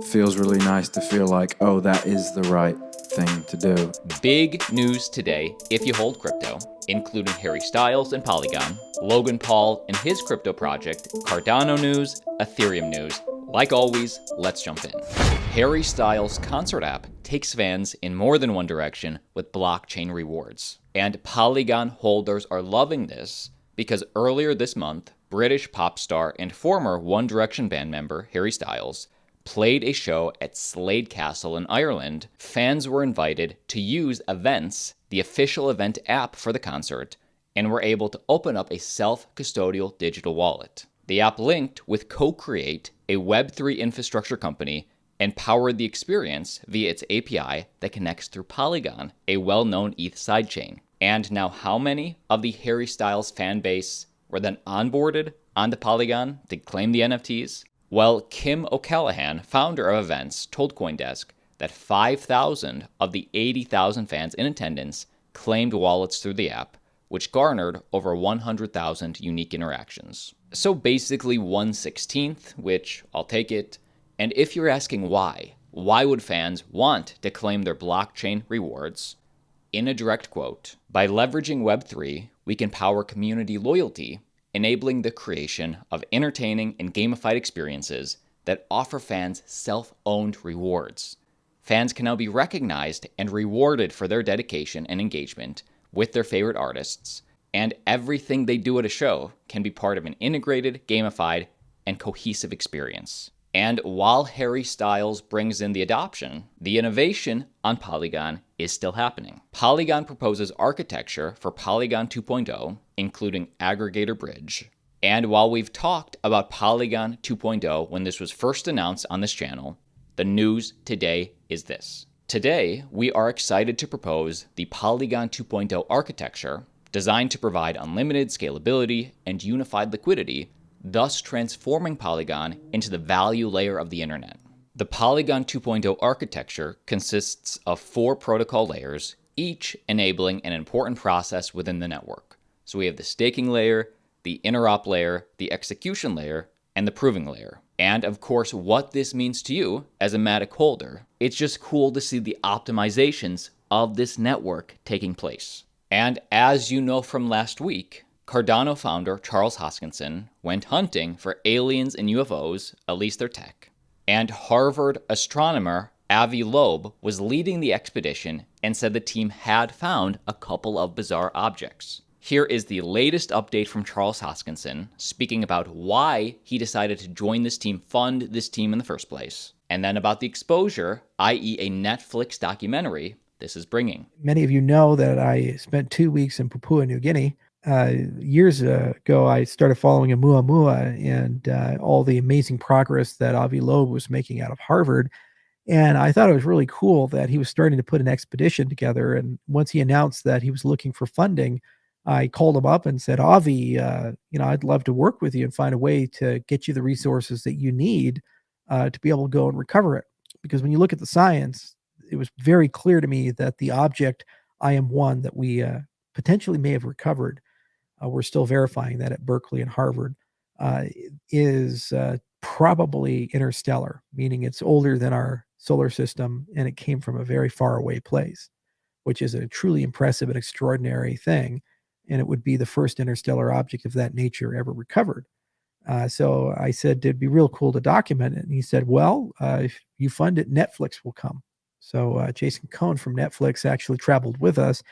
Feels really nice to feel like, oh, that is the right thing to do. Big news today if you hold crypto, including Harry Styles and Polygon, Logan Paul and his crypto project, Cardano news, Ethereum news. Like always, let's jump in. Harry Styles' concert app takes fans in more than one direction with blockchain rewards. And Polygon holders are loving this because earlier this month, British pop star and former One Direction band member Harry Styles played a show at Slade Castle in Ireland. Fans were invited to use Events, the official event app for the concert, and were able to open up a self-custodial digital wallet. The app linked with Co-Create, a Web3 infrastructure company, and powered the experience via its API that connects through Polygon, a well-known ETH sidechain. And now how many of the Harry Styles fan base were then onboarded onto Polygon to claim the NFTs? Well, Kim O'Callaghan, founder of Events, told CoinDesk that 5,000 of the 80,000 fans in attendance claimed wallets through the app, which garnered over 100,000 unique interactions. So basically 1/16th, which I'll take it. And if you're asking why would fans want to claim their blockchain rewards? In a direct quote, by leveraging Web3, we can power community loyalty, enabling the creation of entertaining and gamified experiences that offer fans self-owned rewards. Fans can now be recognized and rewarded for their dedication and engagement with their favorite artists, and everything they do at a show can be part of an integrated, gamified, and cohesive experience. And while Harry Styles brings in the adoption, the innovation on Polygon is still happening. Polygon proposes architecture for Polygon 2.0, including aggregator bridge. And while we've talked about Polygon 2.0 when this was first announced on this channel, the news today is this. Today, we are excited to propose the Polygon 2.0 architecture designed to provide unlimited scalability and unified liquidity, thus transforming Polygon into the value layer of the internet. The Polygon 2.0 architecture consists of 4 protocol layers, each enabling an important process within the network. So we have the staking layer, the interop layer, the execution layer, and the proving layer. And of course, what this means to you as a MATIC holder, it's just cool to see the optimizations of this network taking place. And as you know from last week, Cardano founder Charles Hoskinson went hunting for aliens and UFOs, at least their tech. And Harvard astronomer Avi Loeb was leading the expedition and said the team had found a couple of bizarre objects. Here is the latest update from Charles Hoskinson, speaking about why he decided to join this team, fund this team in the first place, and then about the exposure, i.e. a Netflix documentary, this is bringing. Many of you know that I spent 2 weeks in Papua New Guinea. Years ago, I started following Oumuamua and all the amazing progress that Avi Loeb was making out of Harvard. And I thought it was really cool that he was starting to put an expedition together. And once he announced that he was looking for funding, I called him up and said, Avi, I'd love to work with you and find a way to get you the resources that you need to be able to go and recover it. Because when you look at the science, it was very clear to me that the object IM1 that we potentially may have recovered, we're still verifying that at Berkeley and Harvard, is probably interstellar, meaning it's older than our solar system and it came from a very far away place, which is a truly impressive and extraordinary thing. And it would be the first interstellar object of that nature ever recovered. So I said, it'd be real cool to document it. And he said, well, if you fund it, Netflix will come. So Jason Cohn from Netflix actually traveled with us,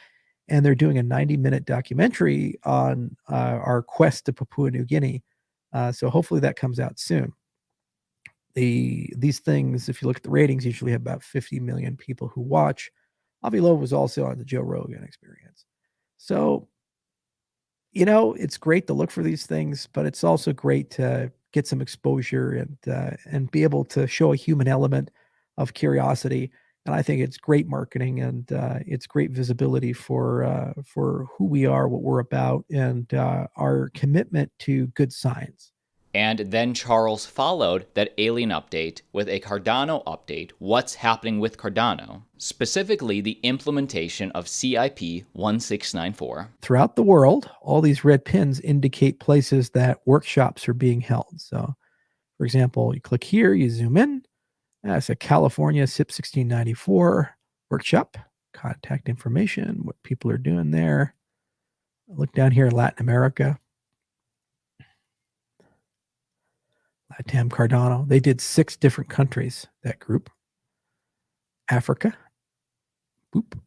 and they're doing a 90-minute documentary on our quest to Papua New Guinea. So hopefully that comes out soon. These things, if you look at the ratings, usually have about 50 million people who watch. Avi Loeb was also on the Joe Rogan Experience. So, it's great to look for these things, but it's also great to get some exposure and be able to show a human element of curiosity. And I think it's great marketing and it's great visibility for who we are, what we're about, and our commitment to good science. And then Charles followed that alien update with a Cardano update, what's happening with Cardano, specifically the implementation of CIP 1694. Throughout the world, all these red pins indicate places that workshops are being held. So, for example, you click here, you zoom in, That's a California SIP 1694 workshop. Contact information, what people are doing there. Look down here, Latin America. Latam Cardano. They did 6 different countries, that group. Africa. Boop.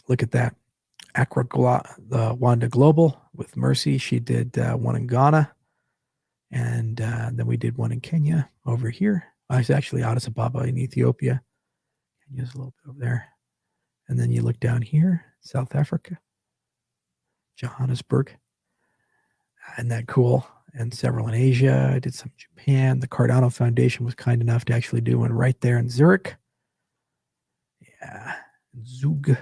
Look at that. Wanda Global with Mercy. She did one in Ghana. And then we did one in Kenya over here. It's actually Addis Ababa in Ethiopia. Kenya's a little bit over there. And then you look down here, South Africa, Johannesburg. Isn't that cool? And several in Asia. I did some in Japan. The Cardano Foundation was kind enough to actually do one right there in Zurich. Yeah, Zug,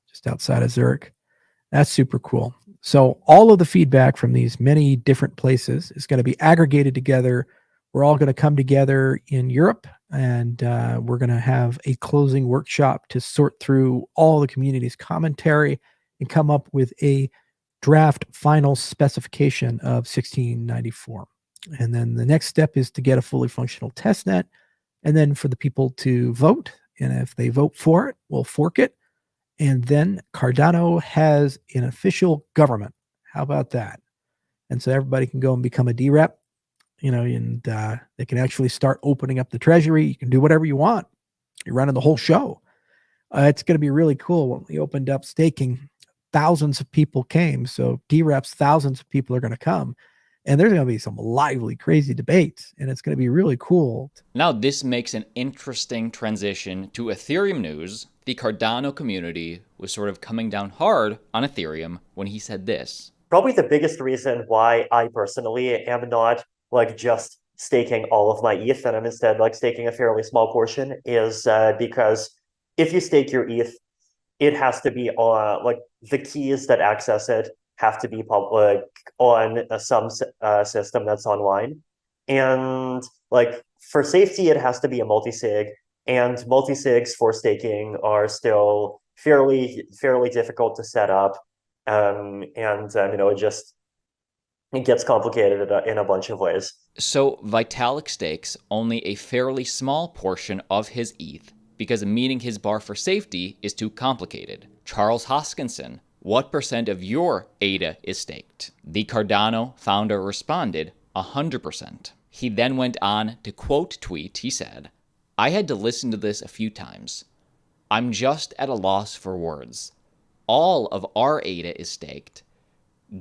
just outside of Zurich. That's super cool. So all of the feedback from these many different places is going to be aggregated together. We're all going to come together in Europe, and we're going to have a closing workshop to sort through all the community's commentary and come up with a draft final specification of 1694. And then the next step is to get a fully functional testnet, and then for the people to vote. And if they vote for it, we'll fork it. And then Cardano has an official government. How about that? And so everybody can go and become a DREP, and they can actually start opening up the treasury. You can do whatever you want. You're running the whole show. It's going to be really cool. When we opened up staking, thousands of people came. So DREPs, thousands of people are going to come. And there's going to be some lively, crazy debates. And it's going to be really cool. Now, this makes an interesting transition to Ethereum news. The Cardano community was sort of coming down hard on Ethereum when he said this. Probably the biggest reason why I personally am not just staking all of my ETH and I'm instead staking a fairly small portion is because if you stake your ETH, it has to be on the keys that access it have to be public on some system that's online. And for safety, it has to be a multi-sig, and multi-sigs for staking are still fairly difficult to set up. It gets complicated in a bunch of ways. So Vitalik stakes only a fairly small portion of his ETH because meeting his bar for safety is too complicated. Charles Hoskinson, what % of your ADA is staked? The Cardano founder responded, 100%. He then went on to quote tweet, he said, "I had to listen to this a few times. I'm just at a loss for words. All of our ADA is staked.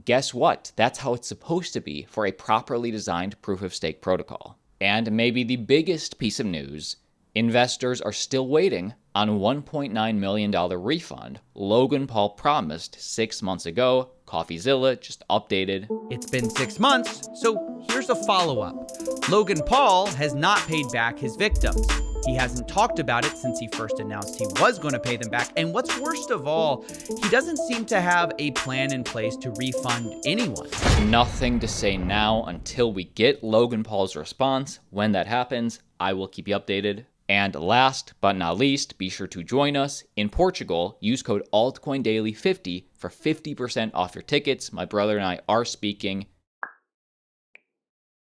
Guess what? That's how it's supposed to be for a properly designed proof-of-stake protocol." And maybe the biggest piece of news, investors are still waiting on a $1.9 million refund Logan Paul promised 6 months ago. Coffeezilla just updated. It's been 6 months, so here's a follow-up. Logan Paul has not paid back his victims. He hasn't talked about it since he first announced he was going to pay them back. And what's worst of all, he doesn't seem to have a plan in place to refund anyone. Nothing to say now until we get Logan Paul's response. When that happens, I will keep you updated. And last but not least, be sure to join us in Portugal. Use code AltcoinDaily50 for 50% off your tickets. My brother and I are speaking.